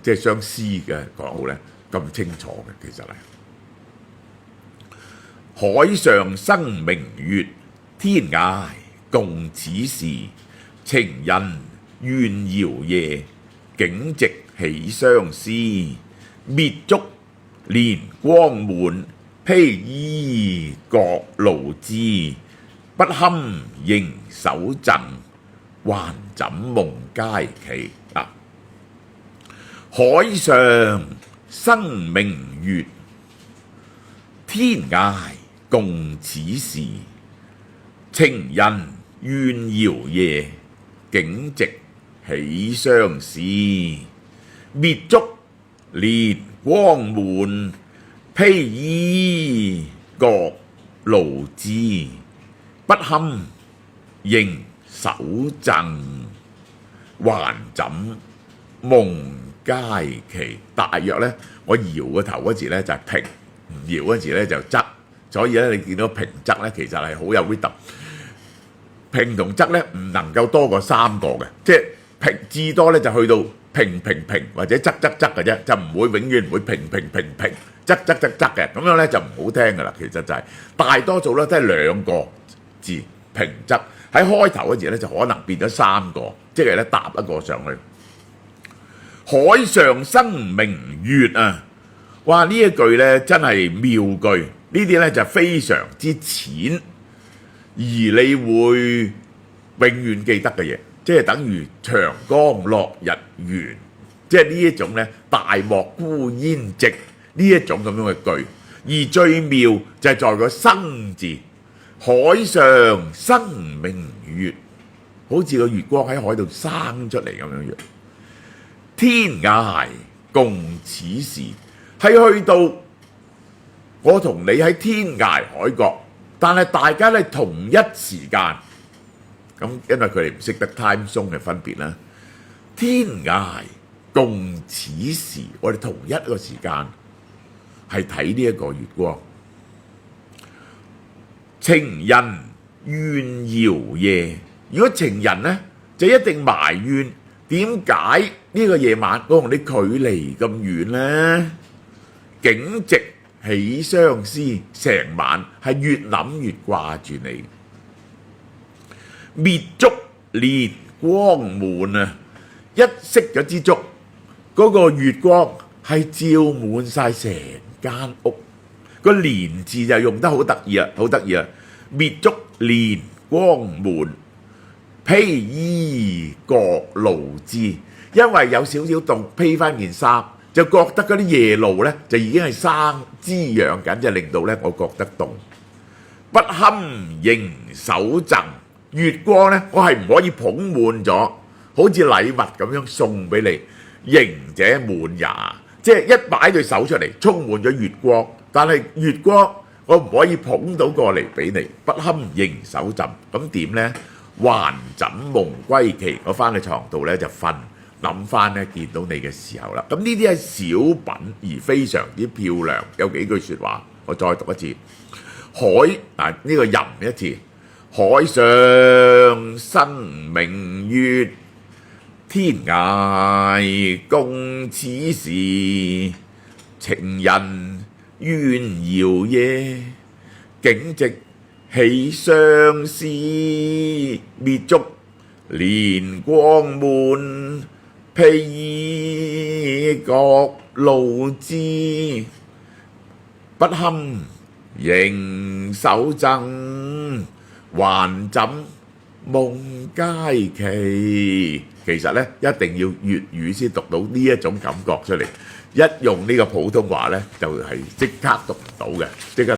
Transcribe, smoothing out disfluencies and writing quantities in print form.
即係將詩嘅講好咧咁清楚嘅，其實係海上生明月，天涯共此時。情人怨遙夜，竟夕起相思。滅燭憐光滿，披衣覺露滋。不堪盈手贈，還怎夢佳期啊！海上生明月，天涯共此時。情人怨遙夜，竟夕起相思。滅燭憐光滿，披衣覺露滋。不堪盈手贈，還怎夢佳期。大約呢，我搖個頭嗰字呢就係平，唔搖嗰字呢就仄，所以呢，你見到平仄呢其實係好有 rhythm。平同仄呢唔能夠多過3個嘅，即係平至多呢就去到平平平或者仄仄仄嘅啫，就唔會永遠唔會平平平平仄仄仄仄嘅，咁樣呢就唔好聽㗎啦。其實就係大多數呢都係2個字平仄，喺開頭嗰時呢就可能變咗3個，即係呢搭一個上去。海上生明月啊！哇！呢一句呢真係妙句，呢啲呢就非常之淺。而你會永遠記得嘅嘢，即係等於長江落日圓，即係呢一種呢大漠孤煙直呢一種咁樣嘅句。而最妙就係在個生字，海上生明月，好似個月光喺海度生出嚟咁樣樣。天涯共此時，係去到我同你喺天涯海角。但係大家咧同一時間，咁因為佢哋唔識得 time zone 嘅分別啦。天涯共此時，我哋同一個時間係睇呢一個月光。情人怨遙夜，如果情人呢，就一定埋怨點解呢個夜晚我同你距離咁遠呢？竟夕起相思，成晚係越諗越掛住你。滅燭憐光滿啊！一熄咗支燭，嗰個月光係照滿晒成間屋。個憐字就用得好得意啊，好得意啊！滅燭憐光滿，披衣覺露滋。因為有少少凍，披翻件衫。就覺得嗰啲夜露呢，就已經係生滋養緊，就令到呢我覺得凍。不堪盈手贈，月光呢，我係唔可以捧滿咗，好似禮物咁樣送俾你。盈者滿也，即係一擺對手出嚟，充滿咗月光。但係月光我唔可以捧到過嚟俾你，不堪盈手贈。咁點呢？還怎夢歸期？我翻去床度呢，就瞓。諗翻咧，見到你嘅時候啦，咁呢啲係小品而非常之漂亮。有幾句説話，我再讀一次。海呢個吟一次。海上生明月，天涯共此時。情人怨遙夜，竟夕起相思。滅燭憐光滿，披衣覺露滋。不堪盈手贈，還怎夢佳期。其實呢，一定要粵語先讀到呢一種感覺出嚟，一用呢個普通話呢，就係即刻讀唔到嘅，即刻。